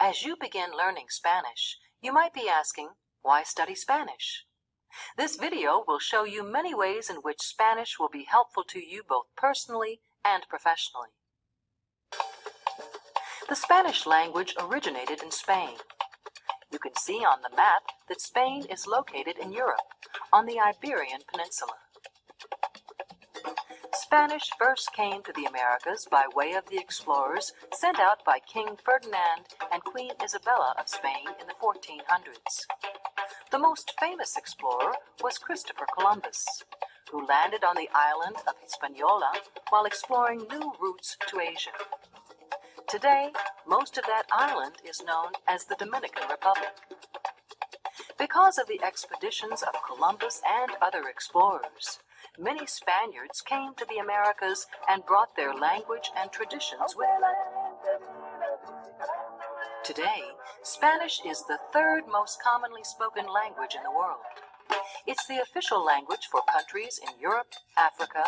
As you begin learning Spanish, you might be asking, why study Spanish? This video will show you many ways in which Spanish will be helpful to you both personally and professionally. The Spanish language originated in Spain. You can see on the map that Spain is located in Europe, on the Iberian Peninsula. Spanish first came to the Americas by way of the explorers sent out by King Ferdinand and Queen Isabella of Spain in the 1400s. The most famous explorer was Christopher Columbus, who landed on the island of Hispaniola while exploring new routes to Asia. Today, most of that island is known as the Dominican Republic. Because of the expeditions of Columbus and other explorers, many Spaniards came to the Americas and brought their language and traditions with them. Today, Spanish is the third most commonly spoken language in the world. It's the official language for countries in Europe, Africa,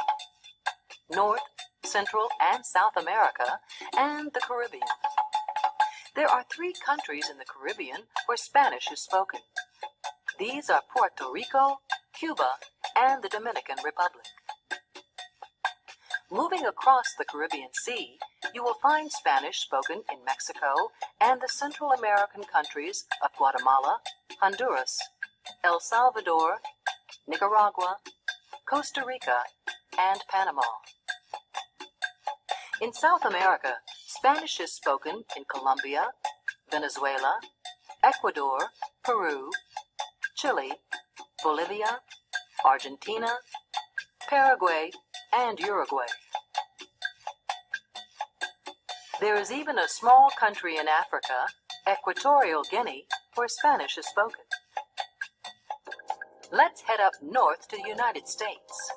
North, Central, and South America, and the Caribbean. There are 3 countries in the Caribbean where Spanish is spoken. These are Puerto Rico, Cuba, and the Dominican Republic. Moving across the Caribbean Sea, you will find Spanish spoken in Mexico and the Central American countries of Guatemala, Honduras, El Salvador, Nicaragua, Costa Rica, and Panama. In South America, Spanish is spoken in Colombia, Venezuela, Ecuador, Peru, Chile, Bolivia, Argentina, Paraguay, and Uruguay. There is even a small country in Africa, Equatorial Guinea, where Spanish is spoken. Let's head up north to the United States.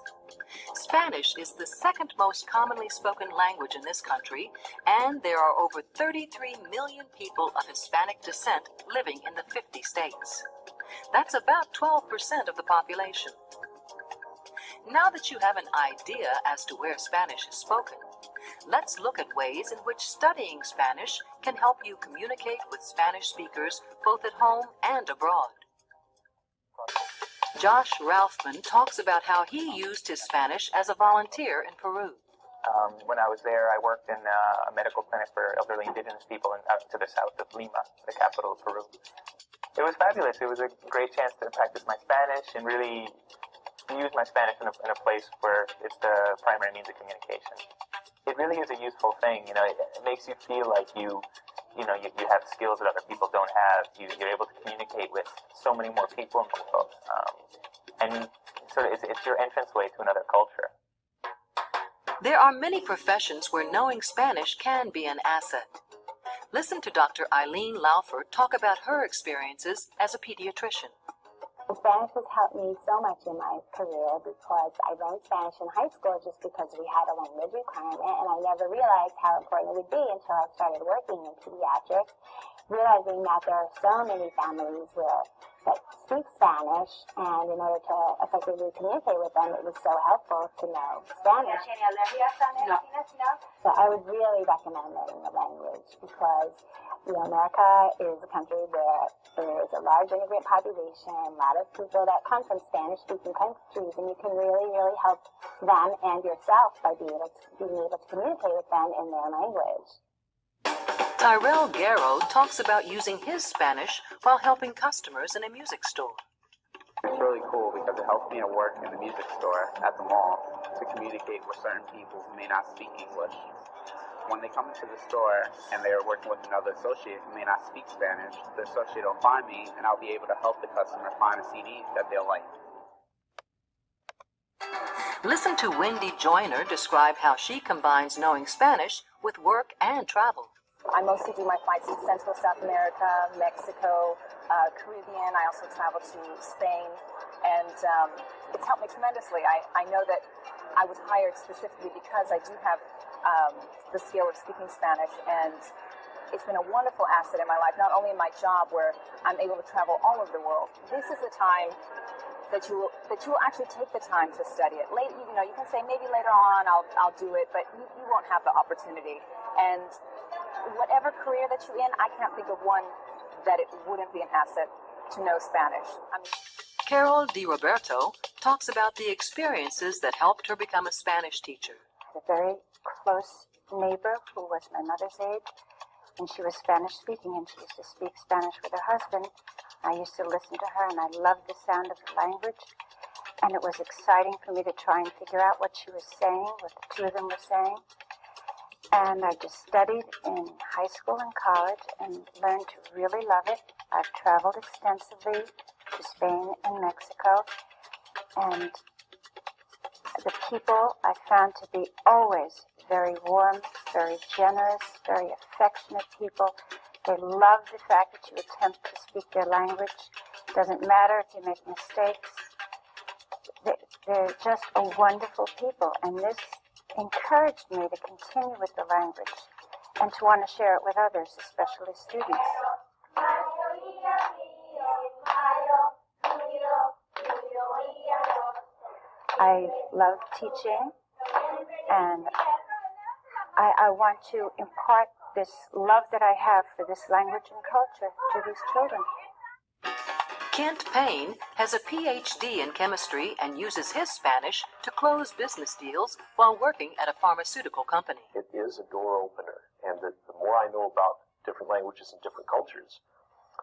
Spanish is the second most commonly spoken language in this country, and there are over 33 million people of Hispanic descent living in the 50 states. That's about 12% of the population. Now that you have an idea as to where Spanish is spoken, let's look at ways in which studying Spanish can help you communicate with Spanish speakers both at home and abroad. Josh Ralphman talks about how he used his Spanish as a volunteer in Peru. When I was there, I worked in a medical clinic for elderly indigenous people out to the south of Lima, the capital of Peru. It was fabulous. It was a great chance to practice my Spanish and really use my Spanish in a place where it's the primary means of communication. It really is a useful thing. You know, it makes you feel like you have skills that other people don't have. You're able to communicate with so many more people in the world. And sort of it's your entranceway to another culture. There are many professions where knowing Spanish can be an asset. Listen to Dr. Eileen Laufert talk about her experiences as a pediatrician. Spanish has helped me so much in my career because I learned Spanish in high school just because we had a language requirement, and I never realized how important it would be until I started working in pediatrics, realizing that there are so many families that speak Spanish, and in order to effectively communicate with them, it was so helpful to know Spanish. So I would really recommend learning the language because, America is a country where there is a large immigrant population, a lot of people that come from Spanish-speaking countries, and you can really, really help them and yourself by being able to communicate with them in their language. Tyrell Garrow talks about using his Spanish while helping customers in a music store. It's really cool because it helps me at work in the music store at the mall to communicate with certain people who may not speak English. When they come into the store and they're working with another associate who may not speak Spanish, the associate will find me and I'll be able to help the customer find a CD that they'll like. Listen to Wendy Joyner describe how she combines knowing Spanish with work and travel. I mostly do my flights to Central South America, Mexico, Caribbean. I also travel to Spain, and it's helped me tremendously. I know that I was hired specifically because I do have the skill of speaking Spanish, and it's been a wonderful asset in my life, not only in my job where I'm able to travel all over the world. This is the time that you will actually take the time to study it. You can say maybe later on I'll do it, but you won't have the opportunity. And whatever career that you're in, I can't think of one that it wouldn't be an asset to know Spanish. I mean, Carol DiRoberto talks about the experiences that helped her become a Spanish teacher. A very close neighbor who was my mother's age, and she was Spanish speaking, and she used to speak Spanish with her husband. I used to listen to her, and I loved the sound of the language, and it was exciting for me to try and figure out what she was saying, what the two of them were saying. And I just studied in high school and college and learned to really love it. I've traveled extensively to Spain and Mexico, and the people I found to be always very warm, very generous, very affectionate people. They love the fact that you attempt to speak their language. It doesn't matter if you make mistakes. They're just a wonderful people, and this encouraged me to continue with the language and to want to share it with others, especially students. I love teaching, and I want to impart this love that I have for this language and culture to these children. Kent Payne has a PhD in chemistry and uses his Spanish to close business deals while working at a pharmaceutical company. It is a door opener, and the more I know about different languages and different cultures,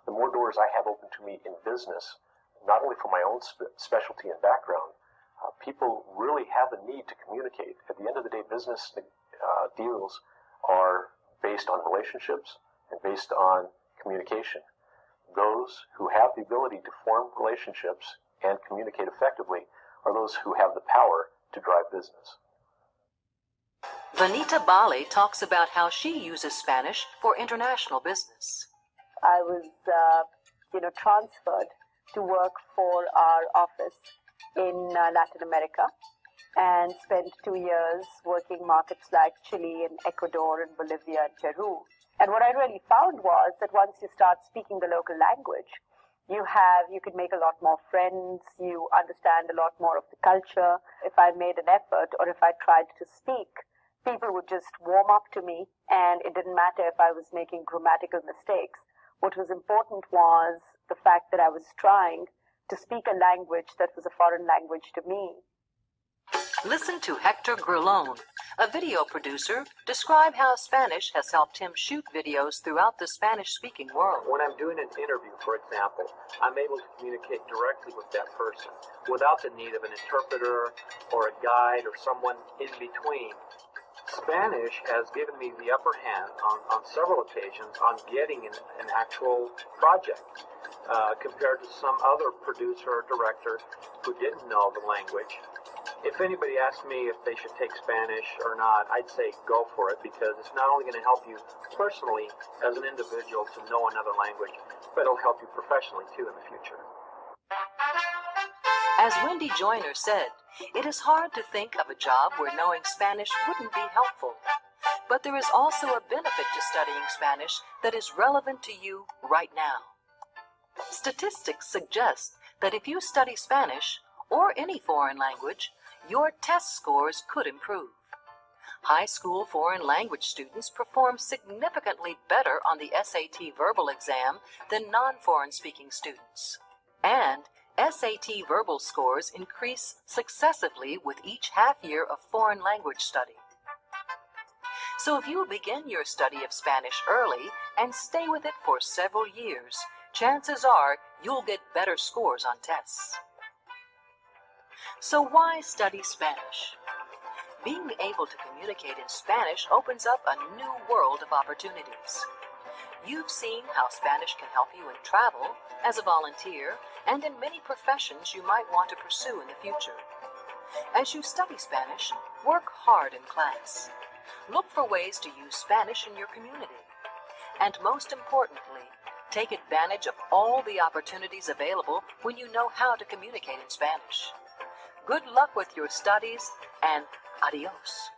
the more doors I have open to me in business, not only for my own specialty and background. People really have a need to communicate. At the end of the day, business deals are based on relationships and based on communication. Those who have the ability to form relationships and communicate effectively are those who have the power to drive business. Vanita Bali talks about how she uses Spanish for international business. I was, transferred to work for our office in Latin America and spent 2 years working markets like Chile and Ecuador and Bolivia and Peru. And what I really found was that once you start speaking the local language, you could make a lot more friends, you understand a lot more of the culture. If I made an effort or if I tried to speak, people would just warm up to me, and it didn't matter if I was making grammatical mistakes. What was important was the fact that I was trying to speak a language that was a foreign language to me. Listen to Hector Grillon, a video producer, describe how Spanish has helped him shoot videos throughout the Spanish-speaking world. When I'm doing an interview, for example, I'm able to communicate directly with that person without the need of an interpreter or a guide or someone in between. Spanish has given me the upper hand on several occasions on getting an actual project compared to some other producer or director who didn't know the language. If anybody asked me if they should take Spanish or not, I'd say go for it, because it's not only going to help you personally as an individual to know another language, but it'll help you professionally too in the future. As Wendy Joyner said, it is hard to think of a job where knowing Spanish wouldn't be helpful. But there is also a benefit to studying Spanish that is relevant to you right now. Statistics suggest that if you study Spanish, or any foreign language, your test scores could improve. High school foreign language students perform significantly better on the SAT verbal exam than non-foreign speaking students. And SAT verbal scores increase successively with each half year of foreign language study. So if you begin your study of Spanish early and stay with it for several years, chances are you'll get better scores on tests. So why study Spanish? Being able to communicate in Spanish opens up a new world of opportunities. You've seen how Spanish can help you in travel, as a volunteer, and in many professions you might want to pursue in the future. As you study Spanish, work hard in class. Look for ways to use Spanish in your community. And most importantly, take advantage of all the opportunities available when you know how to communicate in Spanish. Good luck with your studies, and adios.